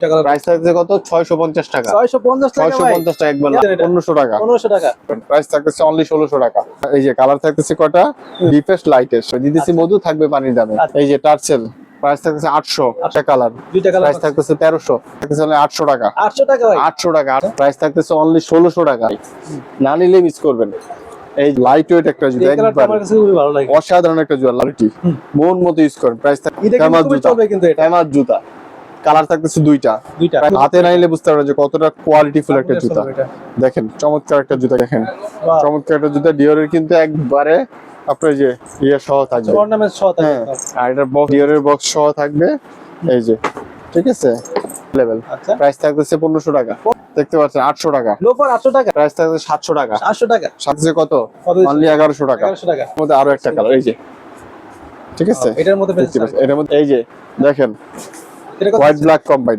Price থাকছে কত 650 টাকা 650 টাকা 650 টাকা একবার 1500 টাকা 1500 টাকা প্রাইস থাকতেছে অনলি 1600 টাকা এই যে কালার থাকতেছে কটা ডিফেস্ট লাইটের দিতেছি মধু থাকবে পানির দামে এই যে টার্সেল প্রাইস থাকতেছে 800 টাকা কালার দুইটা কালার প্রাইস থাকতেছে 1300 থাকতেছে অনলি 800 টাকা 800 টাকা ভাই 800 টাকা প্রাইস থাকতেছে অনলি 1600 টাকা না নিলে মিস করবেন এই লাইট ওয়েট একটা জুতা একবার আমার কাছে খুবই ভালো লাগে অসাধারণ একটা জুয়েলারি মন মতো ইউজ করেন প্রাইস এটা কিন্তু খুবই চলবে কিন্তু এটা আমার জুতা কালার থাকতেছে দুইটা হাতে নাইলে বুঝতে পারবেন যে কতটা কোয়ালিটিফুল একটা জুতা দেখেন চমৎকার একটা জুতা দেখেন চমৎকার একটা জুতা ডিওরের কিন্তু একবারে আপনার যে ইয়ে সহ থাকবে অর্নামেন্ট সহ থাকবে আর এটা বক্স ডিওরের বক্স সহ থাকবে এই যে ঠিক আছে লেভেল আচ্ছা প্রাইস থাকতেছে 1500 টাকা দেখতে পাচ্ছেন 800 টাকা লোফার 800 টাকা প্রাইস থাকতেছে 700 টাকা 800 টাকা সাথে কত অনলি 1100 টাকা 1100 টাকা মধ্যে আরো একটা কালার এই যে ঠিক আছে এটার মধ্যে পেয়েছে এটার মধ্যে এই যে দেখেন এটা কত হোয়াইট ব্ল্যাক কম্বাইন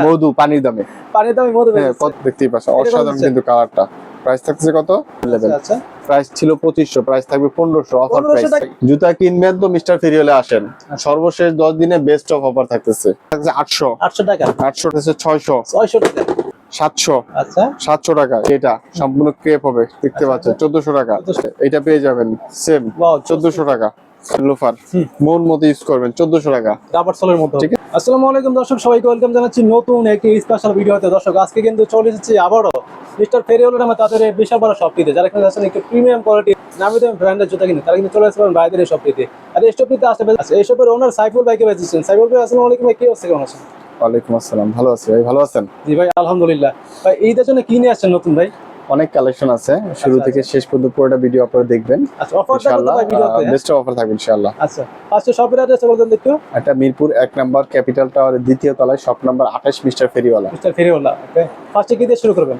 মধু পানির দামে পানির দামে মধু হ্যাঁ কত দেখতেই পাচ্ছেন অসাধারণ কিন্তু কালারটা প্রাইস থাকছে কত লেভেল আচ্ছা প্রাইস ছিল 2500 প্রাইস থাকবে 1500 অফার প্রাইস জুতা কিনবেন তো মিস্টার ফেরিওলে আসেন সর্বশেষ 10 দিনে বেস্ট অফ অফার থাকতেছে 800 টাকা 800 থেকে 600 600 টাকা 700 আচ্ছা 700 টাকা এটা সম্পূর্ণ ক্রেপ হবে দেখতে পাচ্ছেন 1400 টাকা এটা পেয়ে যাবেন সেম 1400 টাকা লোফার মন মতো ইউজ করবেন 1400 টাকা রাবার সোলের মধ্যে ঠিক আছে আসসালামু আলাইকুম দর্শক সবাইকে ওয়েলকাম জানাচ্ছি নতুন একটি স্পেশাল ভিডিওতে দর্শক আজকে কিন্তু চলে এসেছি আবারো মিস্টার ফেরিওলের নামে তাদের বিশাল বড় শপটিতে যারা এখানে আছেন একটু প্রিমিয়াম কোয়ালিটি নামি দামি ব্র্যান্ডের জুতা কিনে তারা কিন্তু চলে আসতে পারেন বাইরের এই শপটিতে আর এই শপটিতে আসলে এই শপের ওনার সাইফুল ভাইকে বেঁচেছেন সাইফুল ভাই আসসালামু আলাইকুম ভাই কি অবস্থা কেমন আছেন ওয়ালাইকুম আসসালাম ভালো আছি ভাই ভালো আছেন জি ভাই আলহামদুলিল্লাহ ভাই ঈদের জন্য কি নিয়ে আসছেন নতুন ভাই অনেক কালেকশন আছে শুরু থেকে শেষ পর্যন্ত পুরোটা ভিডিও আপনারা দেখবেন আচ্ছা অফারটা কত ভাই ভিডিওতে বেস্ট অফার থাকবে ইনশাআল্লাহ আচ্ছা ফার্স্টে শপের অ্যাড্রেস বলতেন একটু এটা মিরপুর 1 নাম্বার ক্যাপিটাল টাওয়ারের দ্বিতীয় তলায় শপ নাম্বার 28 মিস্টার ফেরিওয়ালা মিস্টার ফেরিওয়ালা ওকে ফার্স্টে কি দিয়ে শুরু করবেন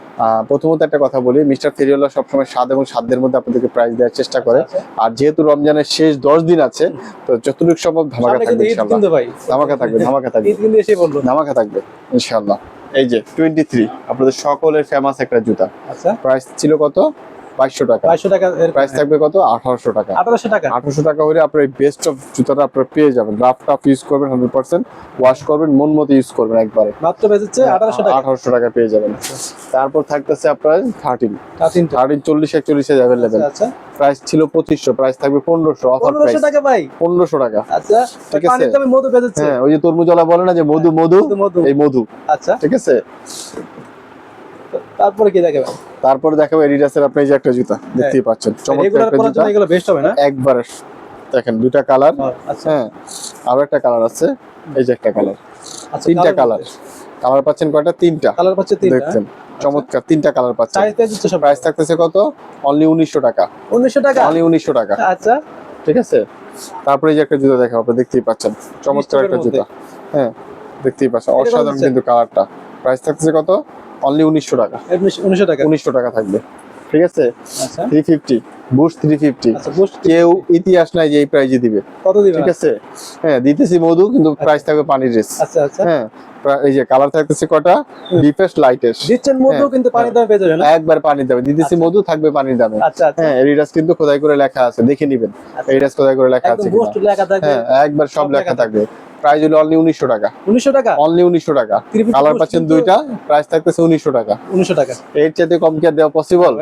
প্রথমত একটা কথা বলি মিস্টার ফেরিওয়ালা সবসময় স্বাদ এবং সাধ্যের মধ্যে আপনাদেরকে প্রাইস দেওয়ার চেষ্টা করে আর যেহেতু রমজানের শেষ 10 দিন আছে তো যতটুকু সম্ভব ধামাকা থাকবে ইনশাআল্লাহ ধামাকা থাকবে ঈদ কিন্তু এসে বলবো ধামাকা থাকবে ইনশাআল্লাহ এই যে 23 আপনাদের সকলের ফেমাস একটা জুতা আচ্ছা প্রাইস ছিল কত 2200 টাকা 2200 টাকা এর প্রাইস থাকবে কত 1800 টাকা 1800 টাকা 1800 টাকা হলে আপনার এই বেস্ট অফ জুতাটা আপনারা পেয়ে যাবেন রাফ টাফ ইউজ করবেন 100% ওয়াশ করবেন মন মতো ইউজ করবেন একবারে মাত্র বেচেছে 1800 টাকা 1800 টাকা পেয়ে যাবেন তারপর থাকতেছে আপনার 13 40 41 এ अवेलेबल আচ্ছা প্রাইস ছিল 2500 প্রাইস থাকবে 1500 অফার প্রাইস 1500 টাকা ভাই 1500 টাকা আচ্ছা ঠিক আছে পানির দামে মধু বেচেছে হ্যাঁ ওই যে তরমুজওয়ালা বলে না যে মধু মধু এই মধু আচ্ছা ঠিক আছে তারপরে কি দেখাবেন তারপরে দেখাবো এডিডাসের আপনি এই যে একটা জুতা দেখতেই পাচ্ছেন চমৎকার একটা জুতা এগুলো বেস্ট হবে না একবারে দেখেন দুইটা কালার আচ্ছা হ্যাঁ আরো একটা কালার আছে এই যে একটা কালার আচ্ছা তিনটা কালার কালার পাচ্ছেন কয়টা তিনটা কালার পাচ্ছে তিনটা দেখছেন চমৎকার তিনটা কালার পাচ্ছেন সাইজ পেয়ে যাচ্ছে সব প্রাইস থাকতেছে কত অনলি 1900 টাকা 1900 টাকা অনলি 1900 টাকা আচ্ছা ঠিক আছে তারপরে এই যে একটা জুতা দেখাবো আপনারা দেখতেই পাচ্ছেন চমৎকার একটা জুতা হ্যাঁ দেখতেই পাচ্ছেন অসাধারণ কিন্তু কালারটা প্রাইস থাকতেছে কত অনলি 1900 টাকা 1900 টাকা 1900 টাকা থাকবে ঠিক আছে আচ্ছা 350 বুস্ট 350 আচ্ছা বুস্ট কেউ ইতিহাস নাই যে এই প্রাইজে দিবে কত দিবেন ঠিক আছে হ্যাঁ দিতেছি মধু কিন্তু প্রাইস থাকবে পানির রেস আচ্ছা আচ্ছা হ্যাঁ এই যে কালার থাকতেছে কটা ডিফেস্ট লাইটের দিচ্ছেন মধু কিন্তু পানির দামে পেয়ে যাবেন একবার পানির দামে দিতেছি মধু থাকবে পানির দামে আচ্ছা আচ্ছা হ্যাঁ এডিডাস কিন্তু খোদাই করে লেখা আছে দেখে নেবেন এডিডাস খোদাই করে লেখা আছে একদম বুস্ট লেখা থাকবে হ্যাঁ একবার সব লেখা থাকবে প্রাইস হলো অনলি 1900 টাকা 1900 টাকা অনলি 1900 টাকা কালার পাচ্ছেন দুইটা প্রাইস থাকতেছে 1900 টাকা 1900 টাকা এর চাইতে কম কি আর দেওয়া পসিবল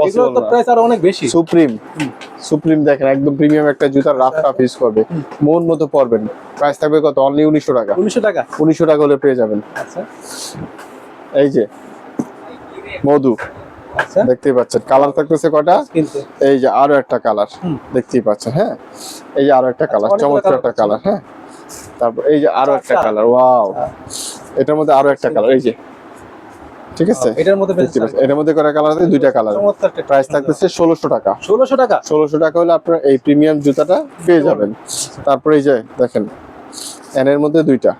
এগুলো তো প্রাইস আর অনেক বেশি সুপ্রিম দেখেন একদম প্রিমিয়াম একটা জুতা রাফ টাফ ইউজ করবে মন মতো পরবেন প্রাইস থাকবে কত অনলি 1900 টাকা 1900 টাকা 1900 টাকা হলে পেয়ে যাবেন আচ্ছা এই যে মধু আচ্ছা দেখতেই পাচ্ছেন কালার থাকতেছে কটা কিন্তু এই যে আরো একটা কালার দেখতেই পাচ্ছেন হ্যাঁ এই যে আরো একটা কালার চমৎকার একটা কালার হ্যাঁ তারপর এই যে আরো একটা কালার ওয়াও এটার মধ্যে আরো একটা কালার এই যে ঠিক আছে এটার মধ্যে এটার মধ্যে করা কালার আছে দুইটা কালার প্রাইস থাকতেছে 1600 টাকা 1600 টাকা 1600 টাকা হলে আপনারা এই প্রিমিয়াম জুতাটা পেয়ে যাবেন তারপরে এই যে দেখেন এর মধ্যে দুইটা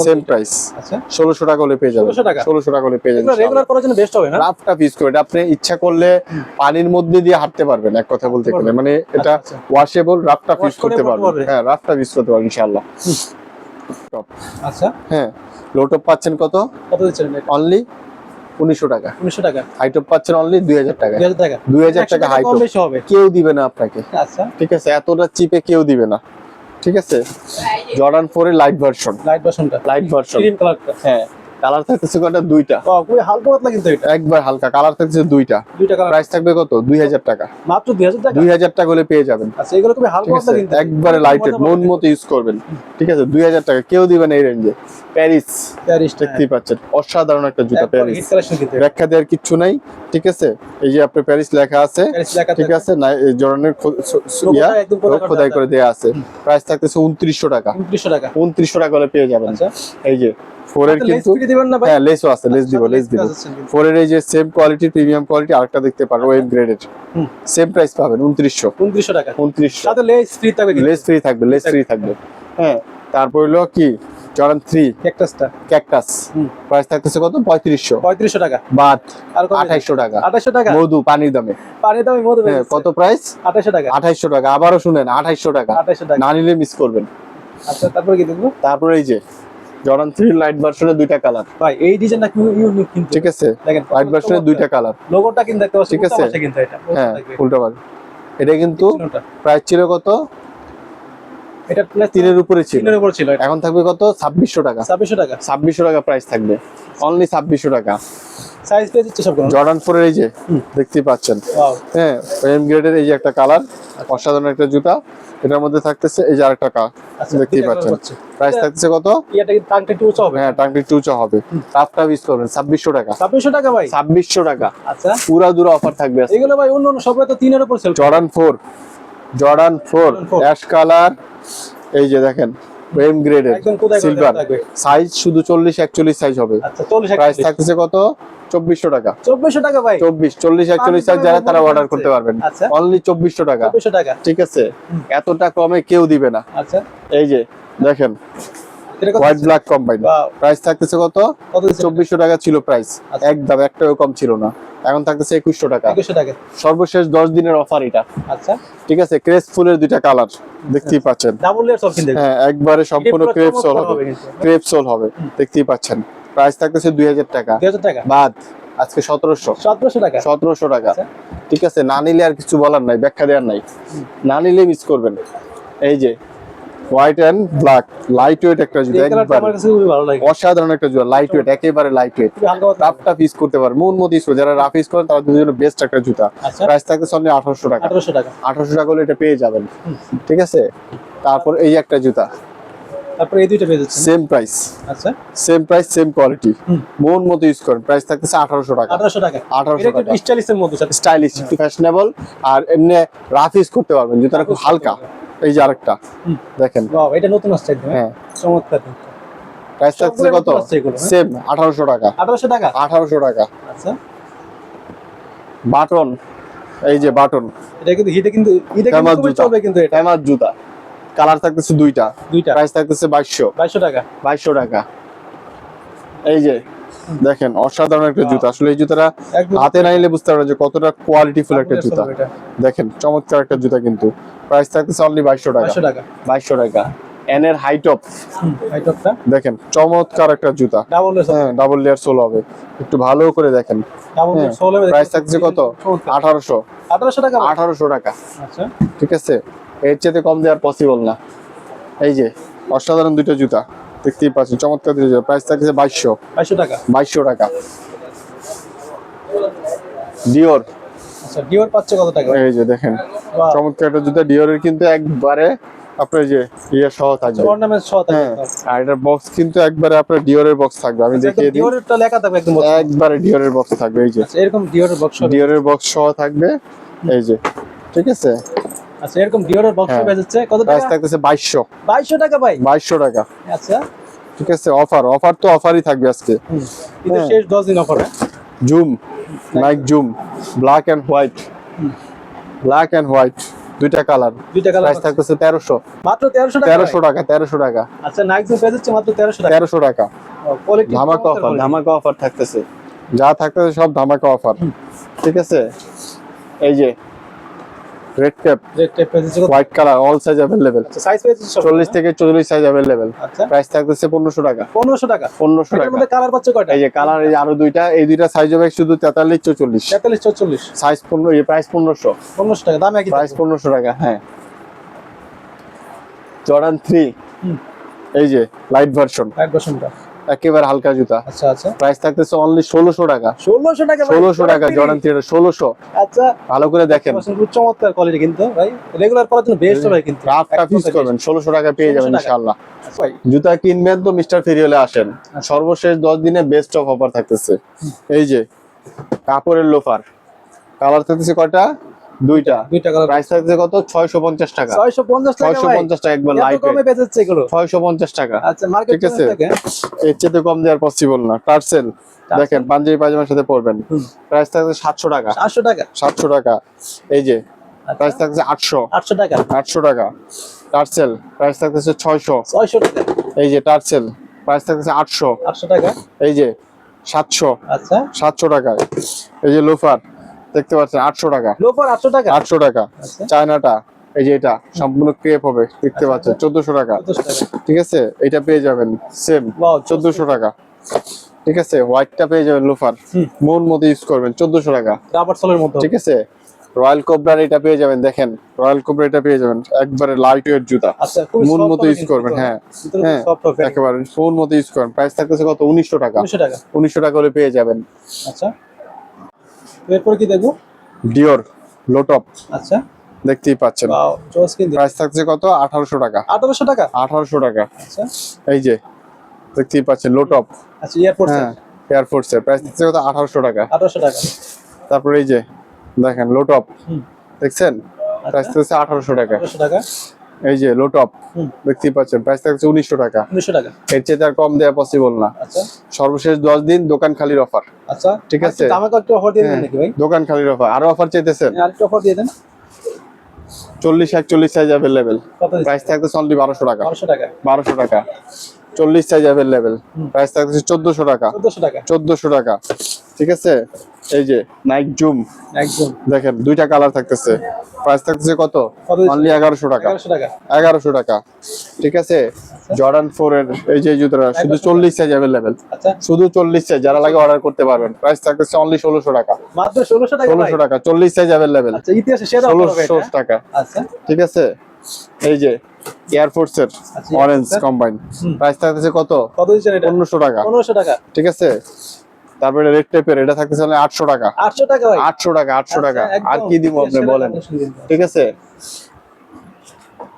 সেম প্রাইস আচ্ছা 1600 টাকা হলে পেয়ে যাবেন 1600 টাকা হলে পেয়ে যাবেন রেগুলার করার জন্য বেস্ট হবে না রাফটা পিস করে এটা আপনি ইচ্ছা করলে পানির মধ্যে দিয়ে হাঁটতে পারবেন এক কথা বলতে গেলে মানে এটা ওয়াশেবল রাফটা পিস করতে পারবেন হ্যাঁ রাফটা পিস করতে পারবেন ইনশাআল্লাহ আচ্ছা হ্যাঁ লো টপ পাচ্ছেন কত দিচ্ছেন অনলি 1900 টাকা 1900 টাকা হাই টপ পাচ্ছেন অনলি 2000 টাকা 2000 টাকা 2000 টাকা হাই টপ বেশি হবে কেউ দিবে না আপনাকে আচ্ছা ঠিক আছে এতটা চিপে কেউ দিবে না ঠিক আছে জর্ডান 4 এর লাইট ভার্সনটা লাইট ভার্সন হ্যাঁ কালার থাকতেছে কয়টা? দুইটা। খুবই হালকা পাতলা কিন্তু এটা একবার হালকা কালার থাকতেছে দুইটা। দুইটা কালার। প্রাইস থাকবে কত? 2000 টাকা। মাত্র 2000 টাকা। 2000 টাকা হলে পেয়ে যাবেন। আচ্ছা এগুলো খুবই হালকা ঠিক পাতলা আছে, কিন্তু একবারে লাইটেড মন মতো ইউজ করবেন। ঠিক আছে, 2000 টাকা কেউ দিবেন এই রেঞ্জে। প্যারিস প্যারিস দেখতেই পাচ্ছেন, অসাধারণ একটা জুতা প্যারিস। হিট কালেকশন কিন্তু এটা। ব্যাখ্যা দেওয়ার কিচ্ছু নাই। ঠিক আছে, এই যে আপনার প্যারিস লেখা আছে। প্যারিস লেখা ঠিক আছে, না এই জর্ডানের লোগোটা একদম খোদাই করে দেয়া আছে। প্রাইস থাকতেছে 2900 টাকা। 2900 টাকা। 2900 টাকা হলে পেয়ে যাবেন। আচ্ছা এই যে ফোরের লেস কিন্তু ফ্রি দিবেন না ভাই? হ্যাঁ লেসও আছে, লেস দিব, আচ্ছা, লেস দিব। লেস আছে কিন্তু। ফোরের এই যে সেম কোয়ালিটি প্রিমিয়াম কোয়ালিটি আরেকটা দেখতে পারো ওয়েব গ্রেডের, সেম প্রাইস পাবেন 2900। 2900 টাকা। 2900 সাথে লেস ফ্রি থাকবে কিন্তু। লেস ফ্রি থাকবে, লেস ফ্রি থাকবে। হ্যাঁ, তারপর হলো কি জর্ডান 3 ক্যাকটাসটা ক্যাকটাস। প্রাইস থাকতেছে কত? 3500। 3500 টাকা। বাদ আর কত? 2800 টাকা। 2800 টাকা। মধু পানির দামে। পানি দামে মধু হ্যাঁ, বেচছে। কত প্রাইস? 2800 টাকা। 2800 টাকা। আবারও শুনেন 2800 টাকা। 2800 টাকা। না নিলে মিস করবেন। আচ্ছা তারপরে কি দেখবো? তারপরে এই যে জর্ডান 3 লাইট ভার্সনের দুইটা কালার। ভাই এই ডিজাইনটা কি ইউনিক কিন্তু। ঠিক আছে, দেখেন লাইট ভার্সনের দুইটা কালার। লোগোটা কিন্তু দেখতে পাচ্ছেন। ঠিক আছে। উল্টা পাশে কিন্তু এটা হ্যাঁ, থাকবে। উল্টা পাল্টা। এটা কিন্তু চিহ্নটা। প্রাইস ছিল কত? এটা প্লাস 3 এর উপরে ছিল, 3 এর উপর ছিল এটা। এখন থাকবে কত? 2600 টাকা। 2600 টাকা। 2600 টাকা প্রাইস থাকবে, অনলি 2600 টাকা। সাইজ পেয়ে যাচ্ছে সবগুলো। জর্ডান 4 এর এই যে দেখতেই পাচ্ছেন। ওয়াও। হ্যাঁ, প্রিমিয়াম গ্রেডের এই যে একটা কালার, অসাধারণ একটা জুতা। এটার মধ্যে থাকতেছে এই যে আরেকটা কালার, আচ্ছা, দেখতেই দুইটা পাচ্ছেন। colour পাচ্ছে। প্রাইস থাকতেছে কত? এটা কি টাংটা একটু উঁচু হবে? হ্যাঁ, টাঙ্কি চুচা হবে। টাফটা ইউজ করবেন 2600 টাকা। 2600 টাকা ভাই। 2600 টাকা আচ্ছা পুরা দূর অফার থাকবে আজকে। এগুলো ভাই অন্য সবাই তো 3 এর উপর sale. Jordan 4 Jordan 4 ash colour, এই যে দেখেন প্রিমিয়াম গ্রেডের একদম কোথায় সিলভার। থাকবে। সাইজ শুধু 40 41 সাইজ হবে। আচ্ছা 40 প্রাইস থাকতেছে কত? 2400 টাকা। 2400 টাকা ভাই। 24 40 41 সাইজ যারা তারা অর্ডার করতে পারবেন, আচ্ছা। অনলি 2400 টাকা। 2400 টাকা। ঠিক আছে, এতটা কমে কেউ দিবে না। আচ্ছা এই যে দেখেন এটা কত? White black combine. Wow. Price থাকতেছে কত? কত দিচ্ছে? 2400 টাকা ছিল প্রাইস, আচ্ছা। একদম একটাও কম ছিল না। এখন থাকতেছে 2100 টাকা। 2100 টাকা। সর্বশেষ 10 দিনের অফার এটা। আচ্ছা ঠিক আছে, ক্রেস ফুলের দুইটা কালার দেখতেই পাচ্ছেন। ডাবল লেয়ার সব কিনতে। হ্যাঁ, একবারে সম্পূর্ণ পুরো ক্রেপ সোল চমৎকার হবে, হবে কিন্তু। ক্রেপ সোল হবে, দেখতেই পাচ্ছেন। প্রাইস থাকতেছে 2000 টাকা। 2000 টাকা। বাদ আজকে 1700। 1700 টাকা। 1700 টাকা। আচ্ছা। ঠিক আছে, না নিলে আর কিছু বলার নাই, ব্যাখ্যা দেওয়ার নাই। না নিলে মিস করবেন। এই যে white and black light weight একটা জুতা, এই কালারটা একবারে আমার কাছে খুবই ভালো লাগে। অসাধারণ একটা জুতা, লাইট ওয়েট, একেবারে লাইট ওয়েট। খুবই হালকা পাতলা। রাফটা পিস করতে পারবেন, মন মতো ইউজ করে। যারা রাফ ইউজ করেন তাদের জন্য বেস্ট একটা জুতা। আচ্ছা। প্রাইস থাকতেছে অনলি 1800 টাকা। 1800 টাকা। 1800 টাকা হলে এটা পেয়ে যাবেন। ঠিক আছে, তারপর এই একটা জুতা তারপরে এই দুইটা পেয়ে যাচ্ছে। সেম প্রাইস, আচ্ছা সেম প্রাইস সেম কোয়ালিটি, মন মতো ইউজ করেন। প্রাইস থাকতেছে 1800 টাকা। 1800 টাকা। 1800 এটা টাকা। একটু স্টাইলিশের মধ্যে স্যার। স্টাইলিশ, একটু ফ্যাশনেবল, আর এমনি রাফ ইউজ করতে পারবেন। জুতাটা খুব হালকা। এই যে আরেকটা দেখেন। ওয়াও এটা নতুন আসছে একদম। হ্যাঁ, চমৎকার কিন্তু। প্রাইস থাকছে সবগুলো কত? নতুন আসছে এগুলো, হ্যাঁ? সেম 1800 টাকা। 1800 টাকা। 1800 টাকা। আচ্ছা বাটন, এই যে বাটন এটা কিন্তু হিটে কিন্তু ফেমাস খুবই জুতা, চলবে কিন্তু এটা। ফেমাস জুতা। কালার থাকতেছে দুইটা। দুইটা। প্রাইস থাকতেছে 2200। 2200 টাকা। 2200 টাকা। এই যে দেখেন অসাধারণ একটা জুতা। আসলে এই জুতাটা একদম হাতে না নিলে বুঝতে পারবেন যে কতটা কোয়ালিটিফুল একটা জুতা। এটা দেখেন চমৎকার একটা জুতা কিন্তু। প্রাইস থাকতেছে অনলি 2200 টাকা। 2200 টাকা। 2200 টাকা। এন এর হাই টপ এই টপটা দেখেন, চমৎকার একটা জুতা। Double layer. হ্যাঁ, ডাবল লেয়ার সোল হবে, একটু ভালো করে দেখেন। ডাবল লেয়ার সোল হবে। প্রাইস থাকছে কত? 1800। 1800 টাকা। 1800 টাকা। আচ্ছা ঠিক আছে, এর চেয়ে কম দেওয়ার পসিবল না। এই যে অসাধারণ দুইটা জুতা দেখতেই পাচ্ছেন, চমৎকার দুইটা জুতা। প্রাইস থাকছে 2200। 2200 টাকা। 2200 টাকা। ডিওর, আচ্ছা ডিওর পাচ্ছে কত টাকা? এই যে দেখেন Wow. চমৎকার একটা জুতা। ডিওরের কিন্তু একবারে আপনার যে ইয়ে সহ থাকবে। অর্নামেন্ট সহ হ্যাঁ, থাকবে। আর এটার বক্স কিন্তু একবারে আপনার ডিওরের বক্স থাকবে। আমি দেখিয়ে দিই, ডিওরেরটা লেখা থাকবে একদম। একবারে ডিওরের বক্স থাকবে। এই যে আচ্ছা এরকম ডিওরের বক্স হবে। ডিওরের বক্স সহ থাকবে। এই যে ঠিক আছে। আচ্ছা এরকম ডিওরের বক্স হ্যাঁ। বেচছে কত প্রাইস টাকা? থাকতেছে 2200। 2200 টাকা ভাই। 2200 টাকা। আচ্ছা ঠিক আছে, অফার, অফার তো অফারই থাকবে আজকে। কিন্তু হ্যাঁ। শেষ 10 দিন offer. Zoom, Nike zoom, black and white, black and white দুইটা কালার। দুইটা কালার প্রাইস থাকতেছে 1300। মাত্র 1300 টাকা। 1300 টাকা। 1300 টাকা। আচ্ছা নাইক জুম বেচছে মাত্র 1300 টাকা। 1300 টাকা। কোয়ালিটি ধামাকা অফার, ধামাকা অফার থাকতেছে। যা থাকতেছে সব ধামাকা অফার। ঠিক আছে, এই যে রেড ক্যাপ, রেড টেপ বেচছে কত? White colour, all size available. আচ্ছা সাইজ বেচছে সব 40 থেকে 44 সাইজ अवेलेबल। আচ্ছা প্রাইস থাকতেছে 1500 টাকা। 1500 টাকা। 1500 এর টাকা। মধ্যে কালার পাচ্ছে কয়টা? এই যে কালার, এই যে আরো দুইটা, এই দুইটা সাইজ হবে শুধু 43 44। 43 44। সাইজ 15, এই প্রাইস 1500। 1500 টাকা দাম একই। প্রাইস 1500 টাকা। হ্যাঁ, জর্ডান 3 এই যে লাইট ভার্সন, এক বছরটা একেবারে হালকা জুতা। আচ্ছা আচ্ছা, প্রাইস থাকতেছে অনলি 1600 টাকা। 1600 টাকা ভাই? 1600 টাকা জর্ডান 3 1600। আচ্ছা, ভালো করে দেখেন, খুব চমৎকার কোয়ালিটি কিন্তু ভাই, রেগুলার পরার জন্য বেস্ট ভাই কিন্তু। রাফটা ফিক্স করবেন 1600 টাকা পেয়ে যাবেন 1600 টাকা। ইনশাআল্লাহ। আচ্ছা ভাই, জুতা কিনবেন তো মিস্টার ফেরিওলে আসেন, সর্বশেষ 10 দিনে বেস্ট অফ অফার থাকতেছে। এই যে কাপড়ের লোফার, কালার থাকতেছে কয়টা? দুইটা। দুইটা কালার। প্রাইস থাকতেছে কত? 650 টাকা। 650 টাকা ভাই? 650 টাকা একবার এত লাইট কমে বেচেছে এগুলো? 650 টাকা। আচ্ছা, মার্কেট ঠিক আছে, থেকে এর চেয়ে কম দেওয়ার পসিবল না। টার্সেল দেখেন, পাঞ্জাবি পায়জামার সাথে পরবেন। প্রাইস থাকছে 700 টাকা। 700 টাকা। 700 টাকা। এই যে প্রাইস থাকছে 800। 800 টাকা। 800 টাকা। টার্সেল প্রাইস থাকতেছে 600। 600 টাকা। এই যে টার্সেল প্রাইস থাকতেছে 800। 800 টাকা। এই যে 700। আচ্ছা, 700 টাকায়। এই যে লোফার দেখতে পাচ্ছেন 800 টাকা। লোফার 800 টাকা। 800 টাকা। আচ্ছা, চায়নাটা এই যে এটা সম্পূর্ণ ক্রেপ হবে, দেখতে পাচ্ছেন 1400 টাকা। 1400 টাকা। ঠিক আছে, এটা পেয়ে যাবেন সেম Wow, 1400 টাকা। ঠিক আছে, হোয়াইটটা পেয়ে যাবেন লোফার, মন মতো ইউজ করবেন 1400 টাকা। রাবার সোলের মধ্যে। ঠিক আছে, রয়্যাল কোবরার এটা পেয়ে যাবেন, দেখেন রয়্যাল কোবরা এটা পেয়ে যাবেন, একবারে লাইট ওয়েট জুতা, আচ্ছা, খুব মন সফট মতো ইউজ করবেন। হ্যাঁ হ্যাঁ, সফট হবে একেবারে মন মতো ইউজ করবেন। প্রাইস থাকতেছে কত? 1900 টাকা। 1900 টাকা। 1900 টাকা হলে পেয়ে যাবেন। আচ্ছা, এরপর কি দেখবো? ডিওর লোটপ আচ্ছা, দেখতেই পাচ্ছেন। ওয়াও, চয়েস কিন্তু। প্রাইস থাকছে কত? 1800 টাকা। 1800 টাকা। 1800 টাকা। আচ্ছা এই যে দেখতেই পাচ্ছেন লোটপ। আচ্ছা, এয়ারপোর্ট হ্যাঁ, এয়ারফোর্স এর প্রাইস থাকছে কত? 1800 টাকা। 1800 টাকা। তারপর এই যে দেখেন লোটপ, দেখছেন প্রাইস আচ্ছা, থাকছে 1800 টাকা। 1800 টাকা। এই যে লোটপ দেখতেই পাচ্ছেন, প্রাইস থাকছে 1900 টাকা। 1900 টাকা। এর চেয়ে আর কম দেওয়া পসিবল না। আচ্ছা সর্বশেষ 10 দিন দোকান খালির অফার। আচ্ছা, ঠিক আছে। দামে একটু অফার দিয়ে দেন নাকি ভাই? দোকান খালির অফার, আরো অফার চাইতেছেন? আরেকটু অফার দিয়ে দেন। 40 41 সাইজ अवेलेबल। কত দিচ্ছেন? প্রাইস থাকতেছে অনলি 1200 টাকা। 1200 টাকা। 1200 টাকা। 40 সাইজ अवेलेबल। প্রাইস থাকতেছে 1400 টাকা। 1400 টাকা। 1400 টাকা। ঠিক আছে, এই যে নাইক জুম একদম। দেখেন দুইটা কালার থাকতেছে। প্রাইস থাকতেছে কত? কত দিচ্ছেন? অনলি 1100 টাকা। 1100 টাকা। 1100 টাকা। ঠিক আছে, জর্ডান 4 এর এই যে জুতোটা শুধু 40 সাইজ अवेलेबल। আচ্ছা, শুধু 40 সাইজ, যারা লাগে অর্ডার করতে পারবেন। প্রাইস থাকতেছে অনলি 1600 টাকা। মাত্র 1600 টাকা ভাই? 1600 টাকা, 40 সাইজ अवेलेबल। আচ্ছা, ইতিহাসে সেরা অফার হবে এটা। 1600 টাকা। আচ্ছা ঠিক আছে, এই যে এয়ারফোর্স এর আচ্ছা, orange Air Force combine, price থাকতেছে কত? কত দিচ্ছেন এটা? 1500 টাকা। 1500 টাকা। ঠিক আছে, তারপরে রেড টেপের এটা থাকতেছে 800 টাকা। 800 টাকা ভাই? 800 টাকা। 800 টাকা। আচ্ছা, একদম আর কি দিব আপনি সেরা বলেন? collection কিন্তু। ঠিক আছে,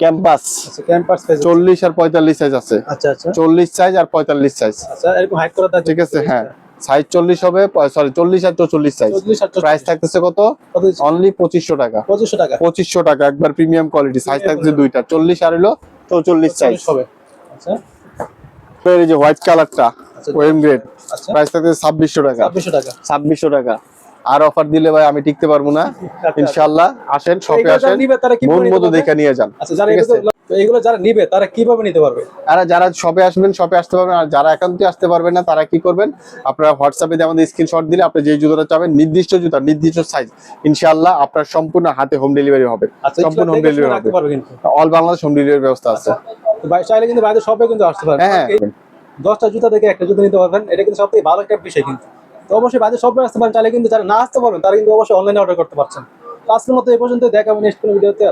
ক্যাম্পাস আচ্ছা, ক্যাম্পাস পেজ। 40 আর 45 সাইজ আছে। আচ্ছা আচ্ছা 40 সাইজ আর 45 সাইজ। আচ্ছা, এরকম হাইট করা থাকে। ঠিক আছে, হ্যাঁ সাইজ 40 হবে, সরি 40 আর 44 সাইজ। 40 আর 44 প্রাইস থাকতেছে কত? কত দিচ্ছেন? অনলি 2500 টাকা। 2500 টাকা। 2500 টাকা, একবার প্রিমিয়াম কোয়ালিটি। সাইজ থাকছে দুইটা, 40 আর হলো 44 সাইজ 40 হবে। আচ্ছা এই যে হোয়াইট কালারটা আচ্ছা, ওয়েম গ্রেড, আচ্ছা, প্রাইস থাকছে 2600 টাকা। 2600 টাকা। 2600 টাকা। আর অফার দিলে ভাই আমি টিকতে পারবো না। ইনশাআল্লাহ আসেন, শপে এইগুলো যারা আসেন, নিবে তারা কি মন নিতে মতো পারবে? দেখে নিয়ে যান। আচ্ছা, যারা ঠিক আছে? এগুলো যারা নিবে তারা কিভাবে নিতে পারবে? আর যারা শপে আসবেন, শপে আসতে পারবেন। আর যারা একান্তই আসতে পারবেন না, তারা কি করবেন? আপনারা হোয়াটসঅ্যাপে দিয়ে আমাদের স্ক্রিনশট দিলে আপনি যে জুতোটা চাবেন, নির্দিষ্ট জুতা, নির্দিষ্ট সাইজ, ইনশাআল্লাহ আপনার সম্পূর্ণ হাতে হোম ডেলিভারি হবে। আচ্ছা, সম্পূর্ণ হোম দেখে শুনে ডেলিভারি রাখতে হবে। পারবে কিন্তু। অল বাংলাদেশ হোম ডেলিভারি ব্যবস্থা আছে। তো ভাই চাইলে কিন্তু বাইরে শপে কিন্তু আসতে পারবে। হ্যাঁ, 10টা জুতা থেকে একটা জুতা নিতে পারবেন, এটা কিন্তু সবথেকে ভালো একটা বিষয় কিন্তু। তো অবশ্যই বাইরে শপে আসতে পারেন। চাইলে কিন্তু যারা না আসতে পারবেন তারা কিন্তু অবশ্যই অনলাইনে অর্ডার করতে পারছেন। তো আজকের মতো এই পর্যন্ত, দেখা হবে নেক্সট কোনো ভিডিওতে।